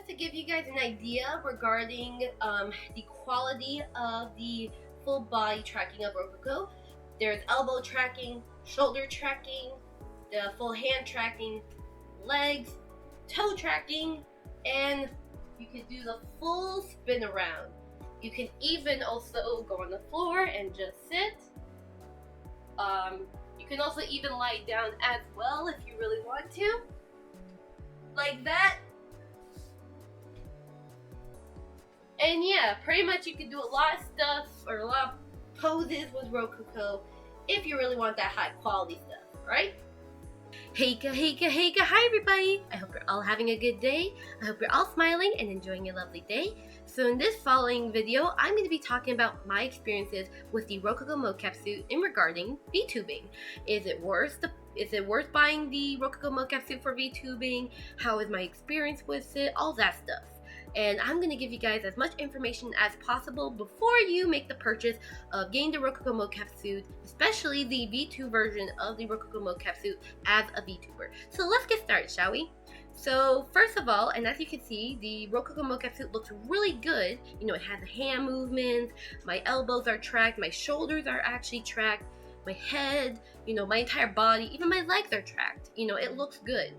just to give you guys an idea regarding the quality of the full body tracking of Rokoko. There's elbow tracking, shoulder tracking, the full hand tracking, legs, toe tracking, and you can do the full spin around. You can even also go on the floor and just sit. You can also even lie down as well if you really want to. Like that. And yeah, pretty much you can do a lot of stuff or a lot of poses with Rokoko if you really want that high quality stuff, right? Heika, hi everybody! I hope you're all having a good day. I hope you're all smiling and enjoying a lovely day. So in this following video, I'm going to be talking about my experiences with the Rokoko Mocap suit in regarding VTubing. Is it worth buying the Rokoko Mocap suit for VTubing? How is my experience with it? All that stuff. And I'm going to give you guys as much information as possible before you make the purchase of getting the Rokoko Mocap suit, especially the V2 version of the Rokoko Mocap suit as a VTuber. So let's get started, shall we? So first of all, and as you can see, the Rokoko Mocap suit looks really good. You know, it has hand movements, my elbows are tracked, my shoulders are actually tracked, my head, you know, my entire body, even my legs are tracked. You know, it looks good.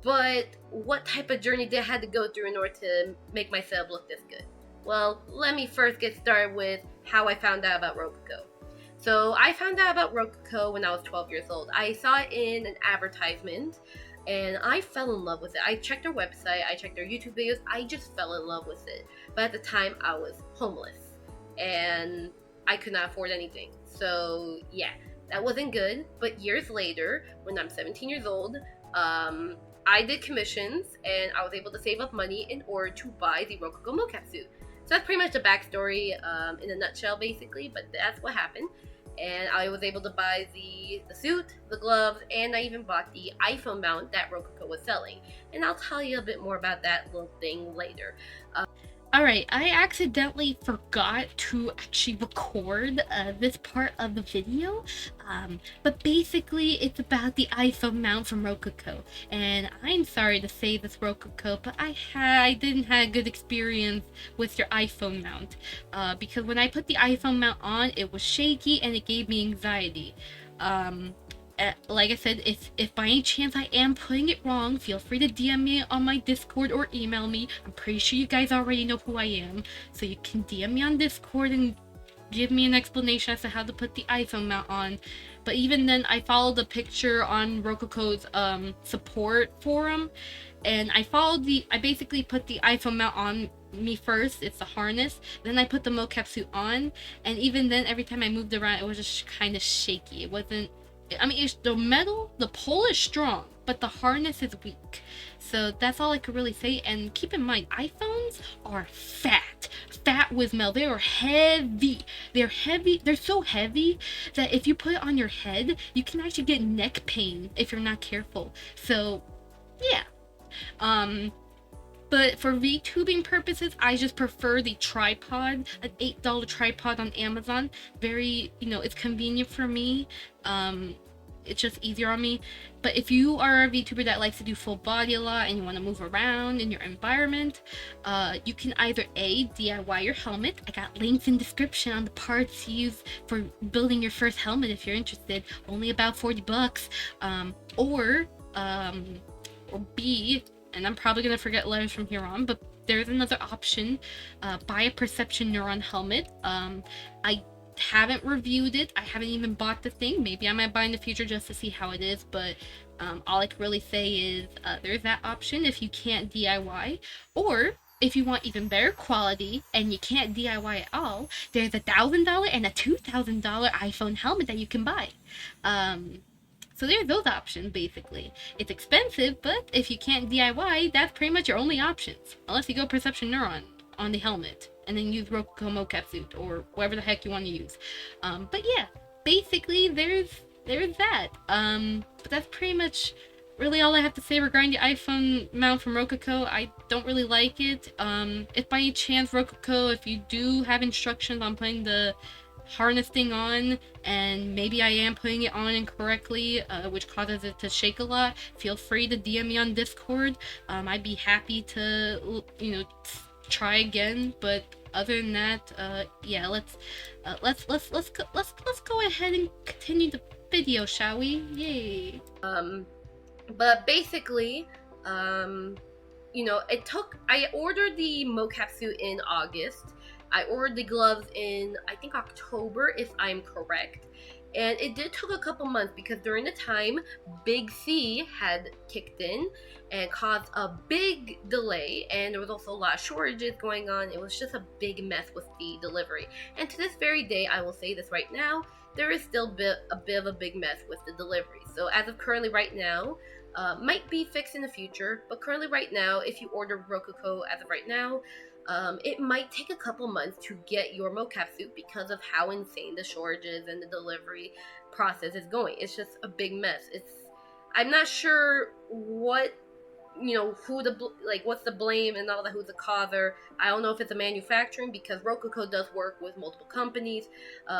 But what type of journey did I have to go through in order to make my setup look this good? Well, let me first get started with how I found out about Rokoko. So I found out about Rokoko when I was 12 years old. I saw it in an advertisement and I fell in love with it. I checked their website, I checked their YouTube videos, I just fell in love with it. But at the time I was homeless and I could not afford anything. So yeah, that wasn't good. But years later, when I'm 17 years old, I did commissions and I was able to save up money in order to buy the Rokoko Mocap suit. So that's pretty much the backstory in a nutshell basically, but that's what happened. And I was able to buy the suit, the gloves, and I even bought the iPhone mount that Rokoko was selling. And I'll tell you a bit more about that little thing later. Alright, I accidentally forgot to actually record this part of the video, but basically it's about the iPhone mount from Rokoko, and I'm sorry to say this, Rokoko, but I didn't have a good experience with your iPhone mount, because when I put the iPhone mount on, it was shaky and it gave me anxiety. Like I said, if by any chance I am putting it wrong, feel free to DM me on my Discord or email me. I'm pretty sure you guys already know who I am, so you can DM me on Discord and give me an explanation as to how to put the iPhone mount on. But even then, I followed the picture on Rokoko's support forum, and I basically put the iPhone mount on me first. It's the harness, then I put the mocap suit on, and even then, every time I moved around, it was just kind of shaky. It wasn't, I mean, it's the metal, the pole is strong, but the harness is weak. So that's all I could really say. And keep in mind, iPhones are fat with metal. They are heavy. They're heavy. They're so heavy that if you put it on your head, you can actually get neck pain if you're not careful. So yeah. But for VTubing purposes, I just prefer the tripod, an $8 tripod on Amazon. Very, you know, it's convenient for me. It's just easier on me. But if you are a VTuber that likes to do full body a lot and you want to move around in your environment, you can either A, DIY your helmet. I got links in description on the parts you use for building your first helmet if you're interested. Only about $40. Or B, and I'm probably going to forget letters from here on, but there's another option. Buy a perception neuron helmet. I haven't reviewed it. I haven't even bought the thing. Maybe I might buy in the future just to see how it is, but all I can really say is there's that option if you can't DIY. Or if you want even better quality and you can't DIY at all, there's a $1,000 and a $2,000 iPhone helmet that you can buy. So there's those options, basically. It's expensive, but if you can't DIY, that's pretty much your only options. Unless you go Perception Neuron on the helmet, and then use Rokoko Mocap suit, or whatever the heck you want to use. But yeah, basically, there's that. But that's pretty much really all I have to say regarding the iPhone mount from Rokoko. I don't really like it. If by any chance, Rokoko, if you do have instructions on putting the harness thing on, and maybe I am putting it on incorrectly, which causes it to shake a lot, feel free to DM me on Discord. I'd be happy to, try again. But other than that, yeah, let's go ahead and continue the video, shall we? Yay! But basically, I ordered the mocap suit in August. I ordered the gloves in, I think, October, if I'm correct. And it did took a couple months because during the time, Big C had kicked in and caused a big delay. And there was also a lot of shortages going on. It was just a big mess with the delivery. And to this very day, I will say this right now, there is still a bit of a big mess with the delivery. So as of currently right now, might be fixed in the future, but currently right now, if you order Rokoko as of right now, it might take a couple months to get your mocap suit because of how insane the shortages and the delivery process is going. It's just a big mess. I'm not sure what's the blame and all that, who's the causer. I don't know if it's a manufacturing, because Rokoko does work with multiple companies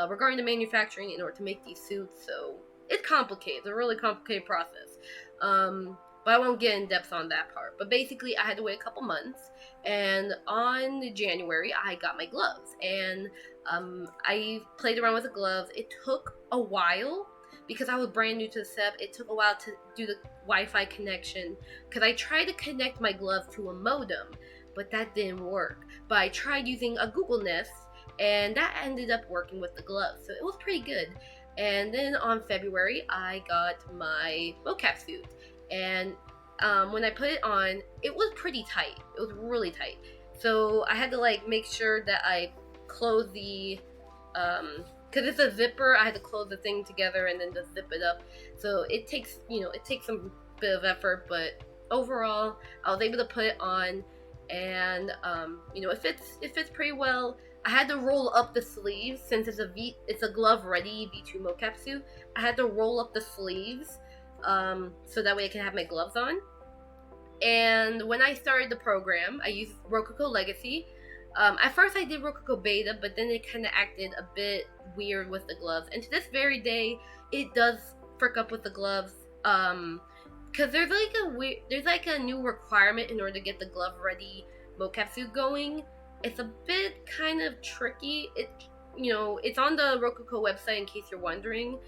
regarding the manufacturing in order to make these suits, so it's complicated. It's a really complicated process. But I won't get in depth on that part. But basically, I had to wait a couple months, and on January, I got my gloves, and I played around with the gloves. It took a while, because I was brand new to the setup. It took a while to do the Wi-Fi connection, because I tried to connect my gloves to a modem, but that didn't work. But I tried using a Google Nest, and that ended up working with the gloves, so it was pretty good. And then on February, I got my mocap suit. And when I put it on, it was pretty tight. It was really tight. So I had to make sure that I close the, because it's a zipper, I had to close the thing together and then just zip it up. So it takes some bit of effort, but overall, I was able to put it on, and it fits pretty well. I had to roll up the sleeves since it's a glove ready V2 mocap suit. I had to roll up the sleeves so that way I can have my gloves on. And when I started the program, I used Rokoko Legacy. At first I did Rokoko Beta, but then it kind of acted a bit weird with the gloves. And to this very day, it does frick up with the gloves. Because there's a new requirement in order to get the glove ready mocap suit going. It's a bit kind of tricky. It's on the Rokoko website in case you're wondering.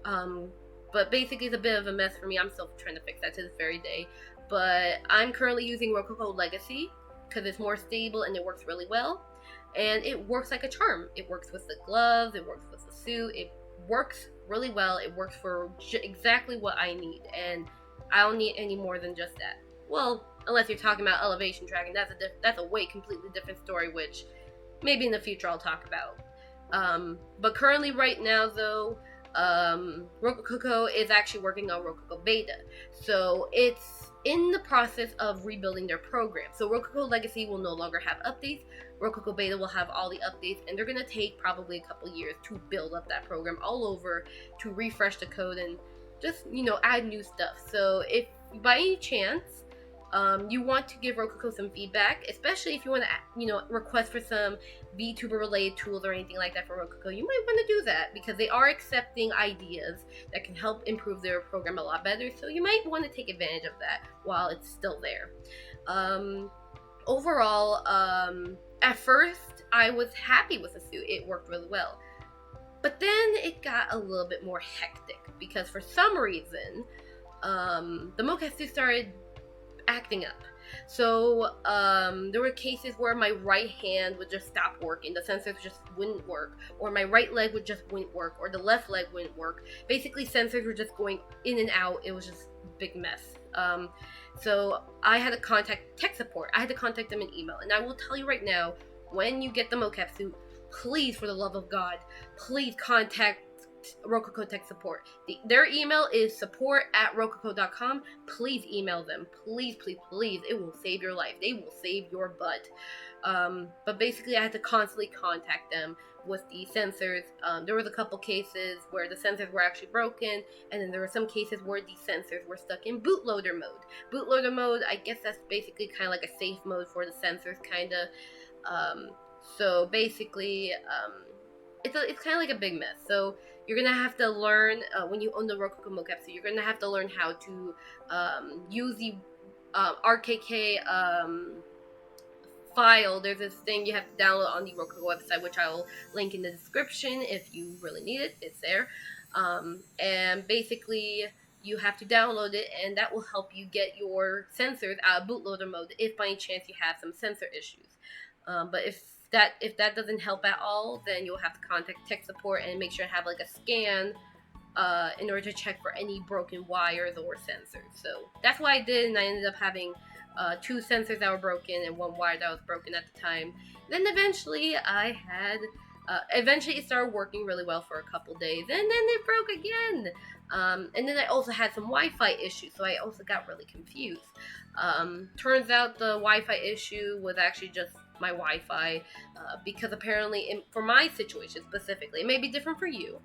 But basically it's a bit of a mess for me. I'm still trying to fix that to this very day. But I'm currently using Rokoko Legacy because it's more stable and it works really well. And it works like a charm. It works with the gloves, it works with the suit, it works really well. It works for exactly what I need. And I don't need any more than just that. Well, unless you're talking about elevation tracking, that's a way completely different story, which maybe in the future I'll talk about. But currently, right now, though, Rokoko is actually working on Rokoko Beta, so it's in the process of rebuilding their program. So Rokoko Legacy will no longer have updates. Rokoko Beta will have all the updates, and they're gonna take probably a couple years to build up that program all over, to refresh the code and just add new stuff. So if by any chance you want to give Rokoko some feedback, especially if you want to, request for some VTuber related tools or anything like that for Rokoko, you might want to do that because they are accepting ideas that can help improve their program a lot better. So you might want to take advantage of that while it's still there. Overall, at first I was happy with the suit. It worked really well. But then it got a little bit more hectic because for some reason, the mocap suit started acting up. So there were cases where my right hand would just stop working, the sensors just wouldn't work, or my right leg would just wouldn't work, or the left leg wouldn't work. Basically sensors were just going in and out. It was just a big mess. So I had to contact tech support. I had to contact them in email, and I will tell you right now, when you get the mocap suit, please, for the love of God, please contact Rokoko tech support. Their email is support@rokoko.com. Please email them. Please, please, please. It will save your life. They will save your butt. But basically I had to constantly contact them with the sensors. There was a couple cases where the sensors were actually broken, and then there were some cases where the sensors were stuck in bootloader mode. Bootloader mode, I guess that's basically kind of like a safe mode for the sensors, kind of. So basically, it's kind of like a big mess. So you're gonna have to learn when you own the Rokoko Mocap, so you're gonna have to learn how to use the RKK file. There's this thing you have to download on the Rokoko website, which I'll link in the description if you really need it. It's there. And basically you have to download it, and that will help you get your sensors out of bootloader mode if by any chance you have some sensor issues. But if that doesn't help at all, then you'll have to contact tech support and make sure to have like a scan in order to check for any broken wires or sensors. So that's what I did, and I ended up having 2 sensors that were broken and 1 wire that was broken at the time. Then eventually it started working really well for a couple days, and then it broke again. And then I also had some Wi-Fi issues, so I also got really confused. Turns out the Wi-Fi issue was actually just my Wi-Fi, because apparently, for my situation specifically, it may be different for you,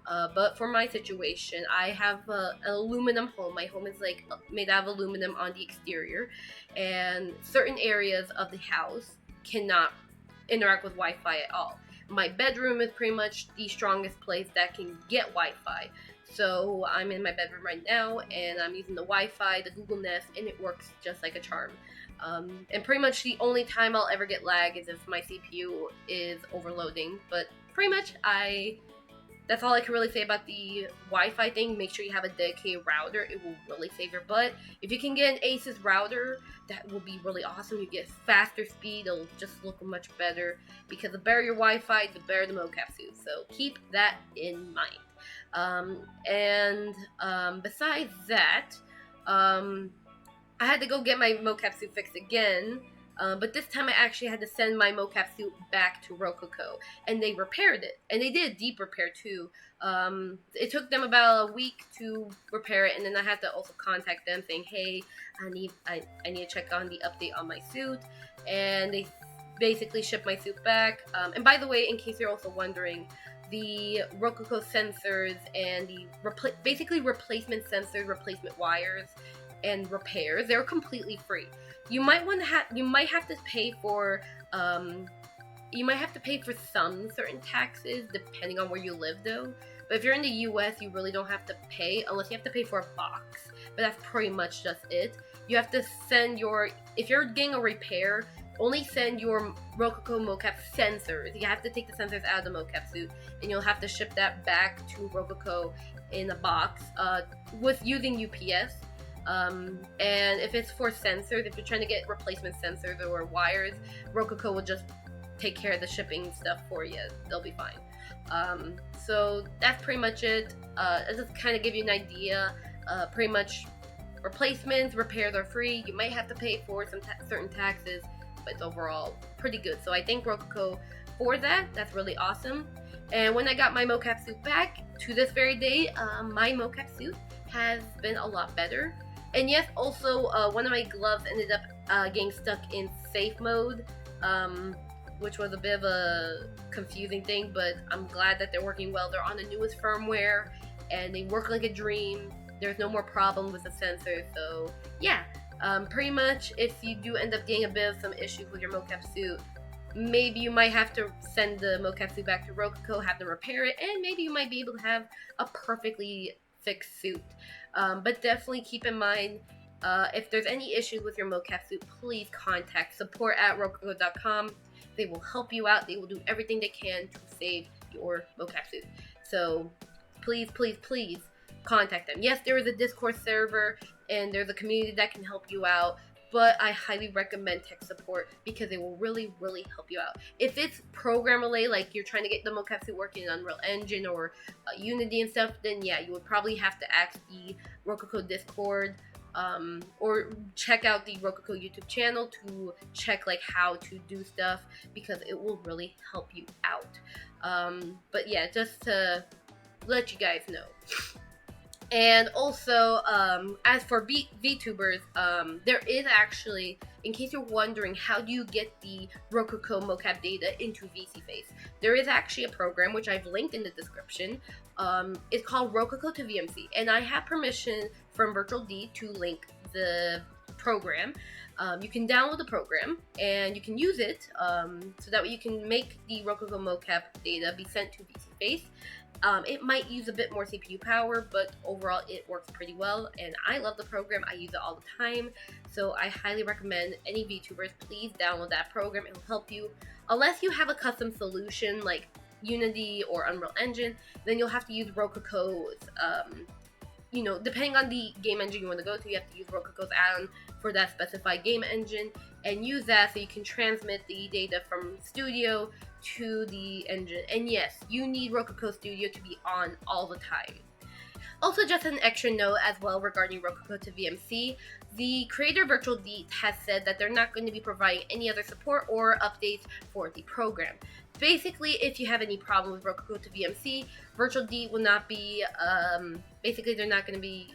but for my situation, I have an aluminum home. My home is like made out of aluminum on the exterior, and certain areas of the house cannot interact with Wi-Fi at all. My bedroom is pretty much the strongest place that can get Wi-Fi. So I'm in my bedroom right now, and I'm using the Wi-Fi, the Google Nest, and it works just like a charm. And pretty much the only time I'll ever get lag is if my CPU is overloading. But pretty much that's all I can really say about the Wi-Fi thing. Make sure you have a dedicated router. It will really save your butt. If you can get an Asus router, that will be really awesome. You get faster speed. It'll just look much better, because the better your Wi-Fi, the better the mocap suit. So keep that in mind. Besides that, I had to go get my mocap suit fixed again. But this time I actually had to send my mocap suit back to Rokoko, and they repaired it, and they did a deep repair too. It took them about a week to repair it, and then I had to also contact them saying, hey, I need to check on the update on my suit, and they basically shipped my suit back. And by the way, in case you're also wondering, the Rokoko sensors and the basically replacement sensors, replacement wires, and repairs, they're completely free. You might have to pay for some certain taxes depending on where you live though. But if you're in the US, you really don't have to pay, unless you have to pay for a box. But that's pretty much just it. You have to send if you're getting a repair, only send your Rokoko Mocap sensors. You have to take the sensors out of the mocap suit, and you'll have to ship that back to Rokoko in a box with using UPS. And if it's for sensors, if you're trying to get replacement sensors or wires, Rokoko will just take care of the shipping stuff for you. They'll be fine. So that's pretty much it. I'll just kind of give you an idea. Pretty much replacements, repairs are free. You might have to pay for some certain taxes, but it's overall pretty good. So I thank Rokoko for that. That's really awesome. And when I got my mocap suit back, to this very day, my mocap suit has been a lot better. And yes, also, one of my gloves ended up getting stuck in safe mode, which was a bit of a confusing thing, but I'm glad that they're working well. They're on the newest firmware, and they work like a dream. There's no more problem with the sensor, so yeah. Pretty much, if you do end up getting a bit of some issues with your mocap suit, maybe you might have to send the mocap suit back to Rokoko, have them repair it, and maybe you might be able to have a perfectly fixed suit. But definitely keep in mind, if there's any issues with your mocap suit, please contact support@rokoko.com. They will help you out. They will do everything they can to save your mocap suit. So please, please, please contact them. Yes, there is a Discord server, and there's a community that can help you out, but I highly recommend tech support because they will really, really help you out. If it's program related, like you're trying to get the mocap suit working in Unreal Engine or Unity and stuff, then yeah, you would probably have to ask the Rokoko Discord, or check out the Rokoko YouTube channel to check like how to do stuff, because it will really help you out. But yeah, just to let you guys know. And also, as for VTubers, there is actually, in case you're wondering, how do you get the Rokoko Mocap data into VSeeFace? There is actually a program, which I've linked in the description. It's called Rokoko to VMC, and I have permission from Virtual D to link the program. You can download the program and you can use it so that way you can make the Rokoko Mocap data be sent to VSeeFace. It might use a bit more CPU power, but overall it works pretty well, and I love the program. I use it all the time, so I highly recommend any VTubers, please download that program. It will help you. Unless you have a custom solution like Unity or Unreal Engine, then you'll have to use Rokoko's, depending on the game engine you want to go to, you have to use Rokoko's addon for that specified game engine and use that so you can transmit the data from Studio to the engine. And yes, you need Rokoko Studio to be on all the time. Also, just an extra note as well regarding Rokoko to VMC, the creator Virtual D has said that they're not going to be providing any other support or updates for the program. Basically, if you have any problem with Rokoko to VMC, Virtual D will not be, they're not going to be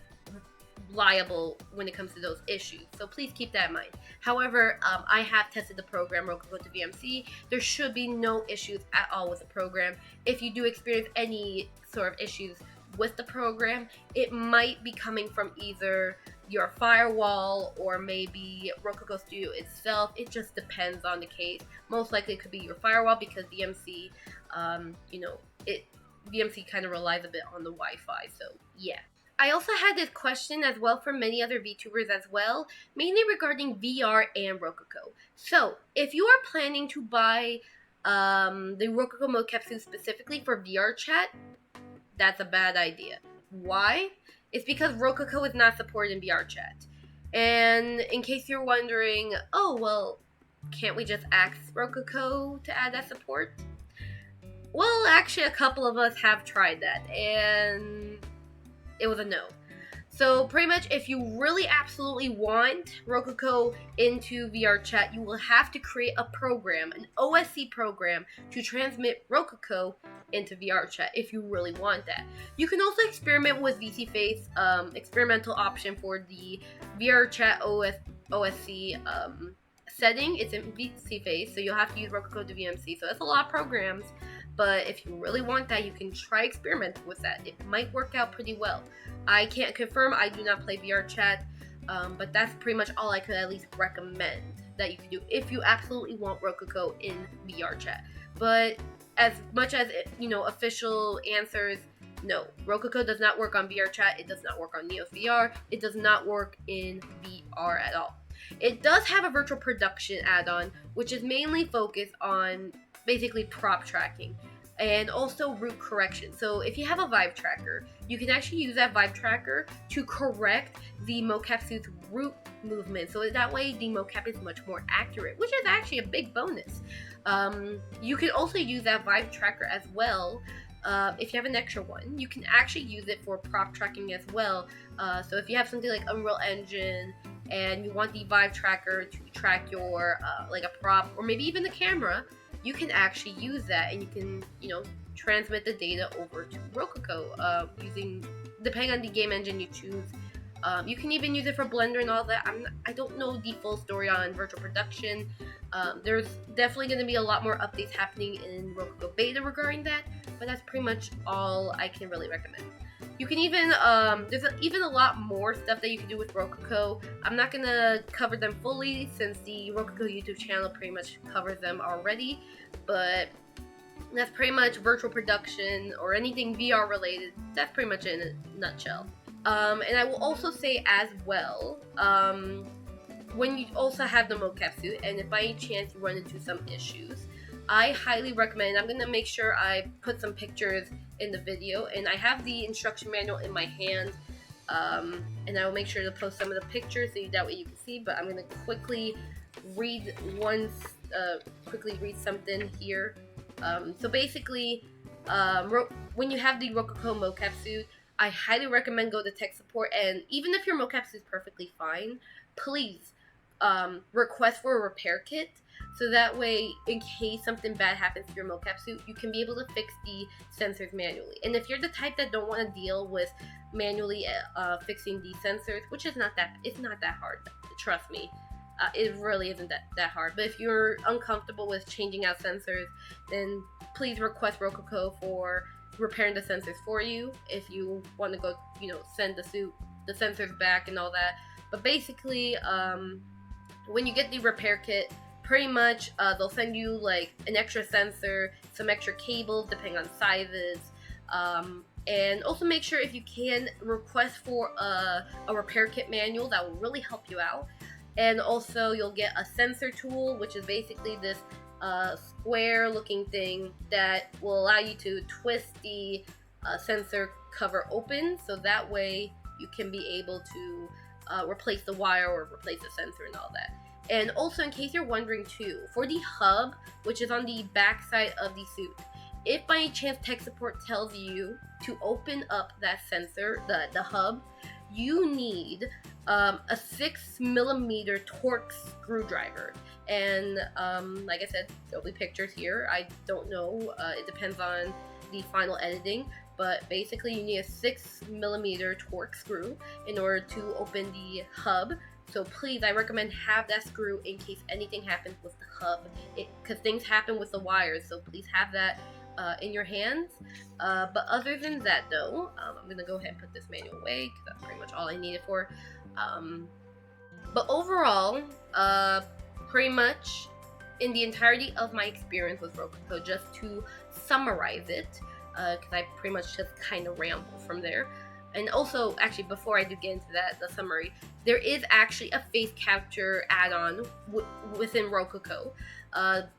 liable when it comes to those issues, so please keep that in mind. However, I have tested the program Rokoko to VMC. There should be no issues at all with the program. If you do experience any sort of issues with the program, it might be coming from either your firewall or maybe Rokoko Studio itself. It just depends on the case. Most likely it could be your firewall because VMC, VMC kind of relies a bit on the Wi-Fi, so yeah. I also had this question as well from many other VTubers as well, mainly regarding VR and Rokoko. So, if you are planning to buy the Rokoko Mocap suit specifically for VR chat, that's a bad idea. Why? It's because Rokoko is not supported in VR chat. And in case you're wondering, oh, well, can't we just ask Rokoko to add that support? Well, actually, a couple of us have tried that, and it was a no. So pretty much if you really absolutely want Rokoko into VR chat, you will have to create a program, an OSC program, to transmit Rokoko into VR chat if you really want that. You can also experiment with VSeeFace, experimental option for the VR chat OSC setting. It's in VSeeFace, so you'll have to use Rokoko to VMC, so that's a lot of programs. But if you really want that, you can try experimenting with that. It might work out pretty well. I can't confirm, I do not play VR chat, but that's pretty much all I could at least recommend that you can do if you absolutely want Rokoko in VR chat. But as much as, official answers, no. Rokoko does not work on VR chat, it does not work on Neos VR, it does not work in VR at all. It does have a virtual production add-on, which is mainly focused on basically prop tracking and also root correction. So if you have a Vive tracker, you can actually use that Vive tracker to correct the Mocap suit's root movement, so that way the Mocap is much more accurate, which is actually a big bonus. You can also use that Vive tracker as well. If you have an extra one, you can actually use it for prop tracking as well. So if you have something like Unreal Engine and you want the Vive tracker to track your like a prop or maybe even the camera, you can actually use that and you can, transmit the data over to Rokoko using, depending on the game engine you choose. You can even use it for Blender and all that. I don't know the full story on virtual production. There's definitely going to be a lot more updates happening in Rokoko Beta regarding that, but that's pretty much all I can really recommend. You can even, there's even a lot more stuff that you can do with Rokoko. I'm not going to cover them fully since the Rokoko YouTube channel pretty much covers them already, but that's pretty much virtual production or anything VR related. That's pretty much it in a nutshell. And I will also say as well, when you also have the Mocap suit, and if by any chance you run into some issues, I highly recommend, I'm going to make sure I put some pictures in the video, and I have the instruction manual in my hand, and I will make sure to post some of the pictures so that way you can see, but I'm going to quickly read something here. So basically, when you have the Rokoko Mocap suit, I highly recommend go to tech support, and even if your Mocap suit is perfectly fine, please request for a repair kit, so that way, in case something bad happens to your Mocap suit, you can be able to fix the sensors manually. And if you're the type that don't want to deal with manually fixing the sensors, which is it's not that hard, trust me. It really isn't that hard. But if you're uncomfortable with changing out sensors, then please request Rokoko for repairing the sensors for you. If you want to go, send the sensors back and all that. But basically, when you get the repair kit, pretty much they'll send you like an extra sensor, some extra cables depending on sizes, and also make sure if you can request for a repair kit manual. That will really help you out. And also you'll get a sensor tool, which is basically this square looking thing that will allow you to twist the sensor cover open, so that way you can be able to replace the wire or replace the sensor and all that. And also, in case you're wondering too, for the hub, which is on the back side of the suit, if by any chance tech support tells you to open up that sensor, the hub, you need a 6mm Torx screwdriver. And like I said, there'll be pictures here. I don't know, it depends on the final editing, but basically you need a 6mm Torx screw in order to open the hub. So please, I recommend have that screw in case anything happens with the hub, because things happen with the wires, so please have that in your hands. But other than that though, I'm gonna go ahead and put this manual away because that's pretty much all I need it for. But overall, pretty much in the entirety of my experience with Rokoko, just to summarize it, because I pretty much just kind of ramble from there. And also, actually, before I do get into that, the summary, there is actually a face capture add-on within Rokoko.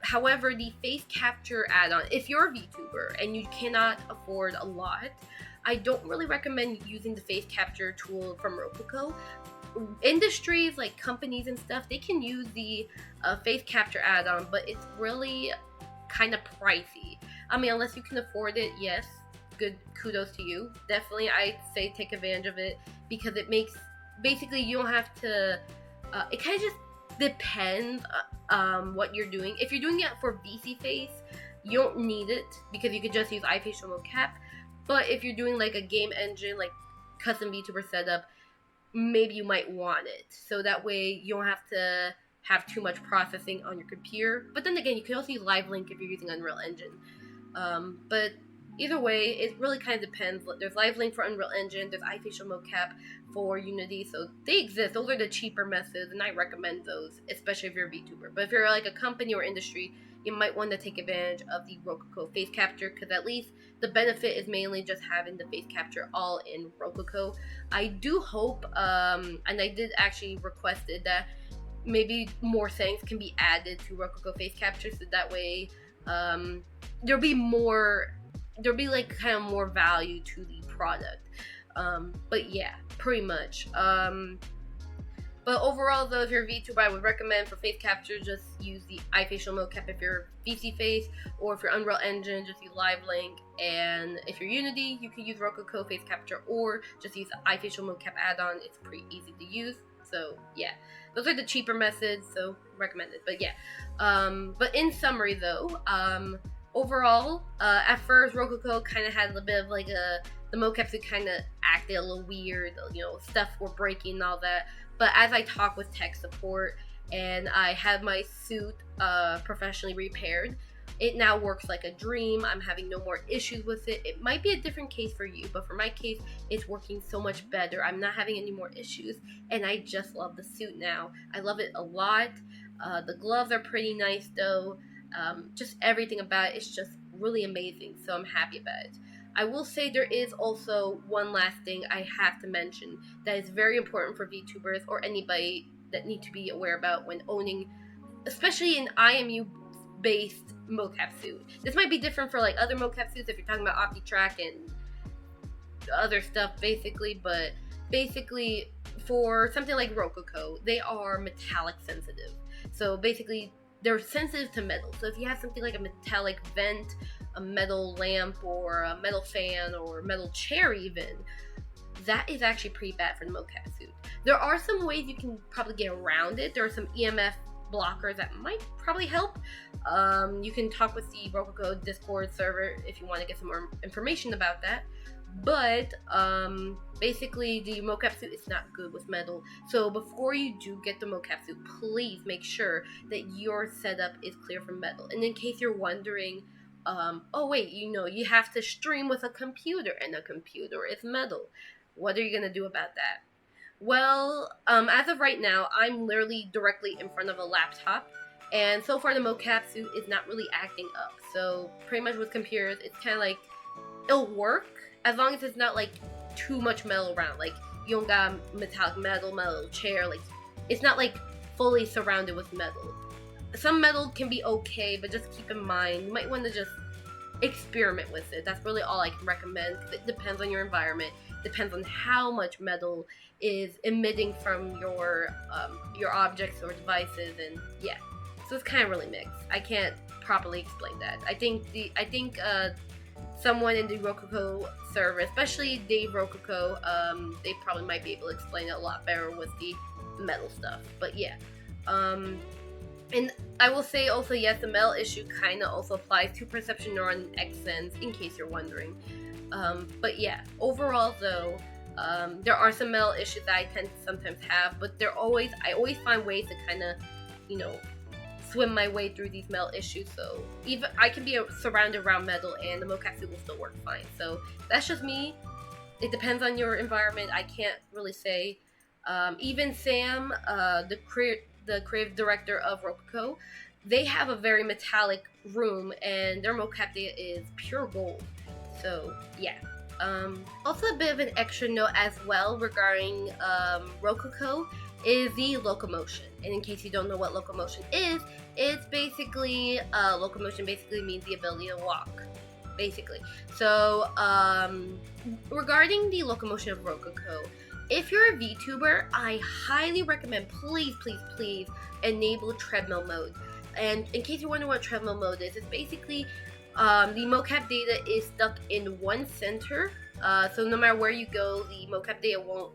However, the face capture add-on, if you're a VTuber and you cannot afford a lot, I don't really recommend using the face capture tool from Rokoko. Industries like companies and stuff, they can use the face capture add-on, but it's really kind of pricey. I mean, unless you can afford it, yes, good, kudos to you. Definitely, I'd say take advantage of it, because it makes, basically, you don't have to, it kind of just depends what you're doing. If you're doing it for VSeeFace, you don't need it, because you could just use iFacial Mocap. But if you're doing like a game engine, like custom VTuber setup, maybe you might want it, so that way you don't have to have too much processing on your computer. But then again, you can also use Live Link if you're using Unreal Engine. But either way, it really kind of depends. There's Live Link for Unreal Engine, there's iFacial Mocap for Unity, so they exist. Those are the cheaper methods, and I recommend those, especially if you're a VTuber. But if you're like a company or industry, you might want to take advantage of the Rokoko face capture, because at least the benefit is mainly just having the face capture all in Rokoko. I do hope, and I did actually requested that maybe more things can be added to Rokoko face capture, so that way there'll be like kind of more value to the product. But yeah, pretty much. But overall though, if you're a VTuber, I would recommend for face capture, just use the iFacial Mocap if you're VSeeFace, or if you're Unreal Engine, just use Live Link. And if you're Unity, you can use Rokoko face capture, or just use the iFacial Mocap add-on. It's pretty easy to use. So yeah, those are the cheaper methods, so recommended. But yeah, but in summary though, overall, at first Rokoko kind of had a little bit of like the mocap suit kind of acted a little weird, you know, stuff were breaking and all that. But as I talk with tech support and I had my suit professionally repaired, it now works like a dream. I'm having no more issues with it. It might be a different case for you, but for my case, it's working so much better. I'm not having any more issues, and I just love the suit now. I love it a lot. The gloves are pretty nice though. Just everything about it is just really amazing, so I'm happy about it. I will say there is also one last thing I have to mention that is very important for VTubers or anybody that need to be aware about when owning, especially an IMU based mocap suit. This might be different for like other mocap suits if you're talking about OptiTrack and other stuff basically, but basically for something like Rokoko, they are metallic sensitive. So basically they're sensitive to metal. So if you have something like a metallic vent, a metal lamp, or a metal fan, or a metal chair even, that is actually pretty bad for the mocap suit. There are some ways you can probably get around it. There are some EMF blockers that might probably help. You can talk with the Rokoko Discord server if you want to get some more information about that. But basically the mocap suit is not good with metal, so before you do get the mocap suit, please make sure that your setup is clear from metal. And in case you're wondering, oh wait, you know, you have to stream with a computer and a computer is metal, what are you gonna do about that? Well, as of right now, I'm literally directly in front of a laptop, and so far the mocap suit is not really acting up. So pretty much with computers, it's kind of like it'll work as long as it's not like too much metal around. Like you don't got metallic metal chair. Like it's not like fully surrounded with metal. Some metal can be okay, but just keep in mind you might want to just experiment with it. That's really all I can recommend. It depends on your environment. Depends on how much metal is emitting from your objects or devices, and yeah. So it's kind of really mixed. I can't properly explain that. I think someone in the Rokoko server, especially Dave Rokoko, they probably might be able to explain it a lot better with the metal stuff. But yeah. And I will say also, yes, the metal issue kind of also applies to perception neuron X-Sense, in case you're wondering. But yeah, overall though, there are some metal issues that I tend to sometimes have, but I always find ways to kind of, swim my way through these metal issues. So even I can be surrounded around metal and the mocap suit will still work fine. So that's just me. It depends on your environment. I can't really say. Even Sam, the creative director of Rokoko, they have a very metallic room, and their mocap data is pure gold. So yeah. Also a bit of an extra note as well regarding Rokoko is the locomotion. And in case you don't know what locomotion is, it's basically locomotion basically means the ability to walk, basically. So regarding the locomotion of Rokoko, if you're a VTuber, I highly recommend, please enable treadmill mode. And in case you wonder what treadmill mode is, it's basically the mocap data is stuck in one center. So no matter where you go, the mocap data won't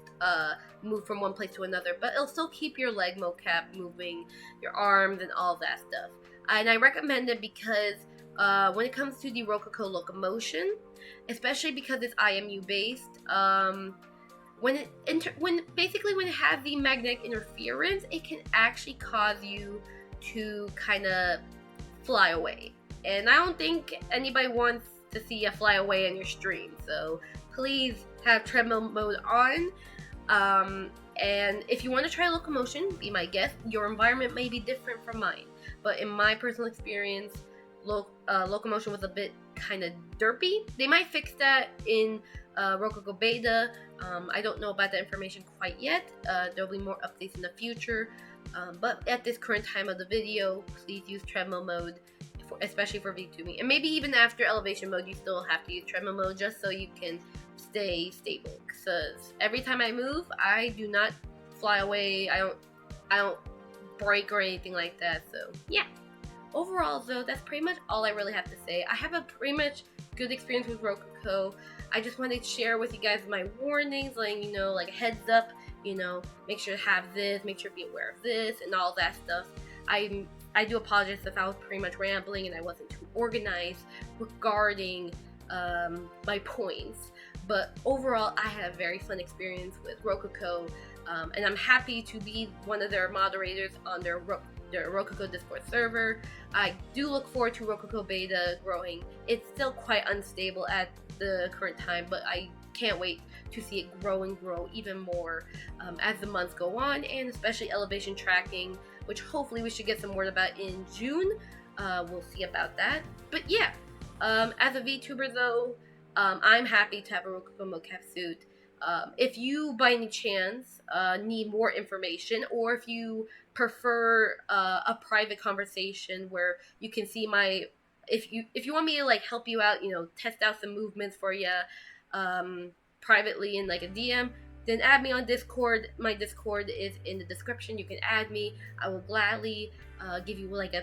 move from one place to another, but it'll still keep your leg mocap moving, your arms, and all that stuff. And I recommend it because when it comes to the Rokoko locomotion, especially because it's IMU based, when it has the magnetic interference, it can actually cause you to kind of fly away. And I don't think anybody wants to see you fly away in your stream. So please have treadmill mode on. And if you want to try locomotion, be my guest. Your environment may be different from mine, but in my personal experience, locomotion was a bit kind of derpy. They might fix that in Rokoko Beta. I don't know about that information quite yet. There'll be more updates in the future. But at this current time of the video, please use treadmill mode, especially for VTubing. And maybe even after elevation mode, you still have to use treadmill mode just so you can stay stable. Because every time I move, I do not fly away. I don't break or anything like that. So yeah. Overall, though, that's pretty much all I really have to say. I have a pretty much good experience with Rokoko. I just wanted to share with you guys my warnings, letting you know, like, heads up, make sure to have this, make sure to be aware of this, and all that stuff. I do apologize if I was pretty much rambling and I wasn't too organized regarding my points. But overall, I had a very fun experience with Rokoko, and I'm happy to be one of their moderators on their Rokoko Discord server. I do look forward to Rokoko Beta growing. It's still quite unstable at the current time, but I can't wait to see it grow and grow even more as the months go on, and especially elevation tracking, which hopefully we should get some word about in June. We'll see about that. But yeah, as a VTuber though, I'm happy to have a Rokoko Mocap suit. If you by any chance need more information, or if you prefer a private conversation where you can see if you want me to like help you out, test out some movements for you privately in like a DM, then add me on Discord. My Discord is in the description. You can add me. I will gladly give you like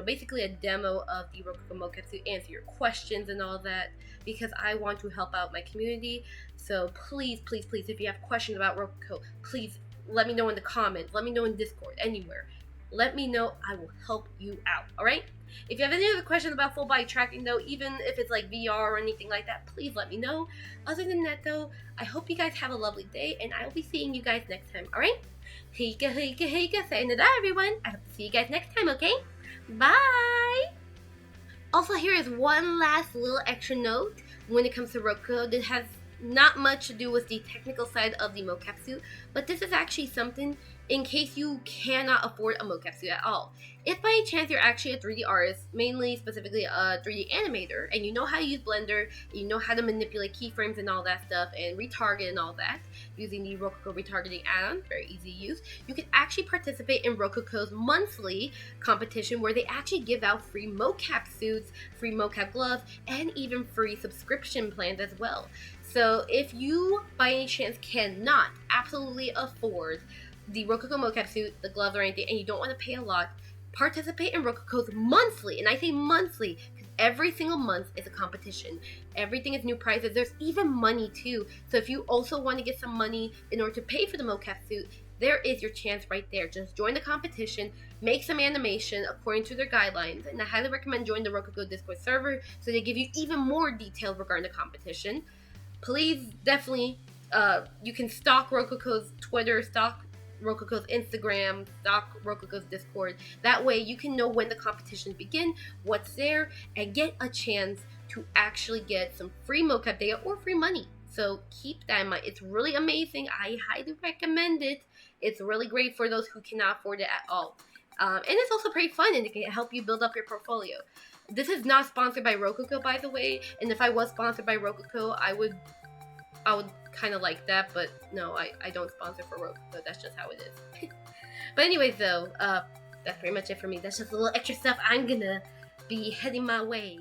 basically a demo of the Rokoko Mocap suit, answer your questions and all that, because I want to help out my community. So please, if you have questions about Rokoko, please let me know in the comments. Let me know in Discord, anywhere. Let me know. I will help you out. All right? If you have any other questions about full body tracking, though, even if it's like VR or anything like that, please let me know. Other than that, though, I hope you guys have a lovely day, and I will be seeing you guys next time. All right? Heika, sayonara, everyone. I hope to see you guys next time. Okay? Bye. Also, here is one last little extra note when it comes to Rokoko. not much to do with the technical side of the mocap suit, but this is actually something in case you cannot afford a mocap suit at all. If by any chance you're actually a 3D artist, mainly specifically a 3D animator, and you know how to use Blender, and you know how to manipulate keyframes and all that stuff, and retarget and all that, using the Rokoko retargeting add-on, very easy to use, you can actually participate in Rokoko's monthly competition where they actually give out free mocap suits, free mocap gloves, and even free subscription plans as well. So if you by any chance cannot absolutely afford the Rokoko mocap suit, the gloves or anything, and you don't want to pay a lot, participate in Rokoko's monthly, and I say monthly because every single month is a competition. Everything is new prizes. There's even money too. So if you also want to get some money in order to pay for the mocap suit, there is your chance right there. Just join the competition, make some animation according to their guidelines, and I highly recommend joining the Rokoko Discord server so they give you even more details regarding the competition. Please definitely, you can stalk Rokoko's Twitter, stalk Rokoko's Instagram, stalk Rokoko's Discord. That way you can know when the competitions begin, what's there, and get a chance to actually get some free mocap data or free money. So keep that in mind. It's really amazing. I highly recommend it. It's really great for those who cannot afford it at all. And it's also pretty fun and it can help you build up your portfolio. This is not sponsored by Rokoko, by the way. And if I was sponsored by Rokoko, I would kind of like that, but no, I don't sponsor for Rokoko. That's just how it is. But anyways, though, that's pretty much it for me. That's just a little extra stuff I'm gonna be heading my way.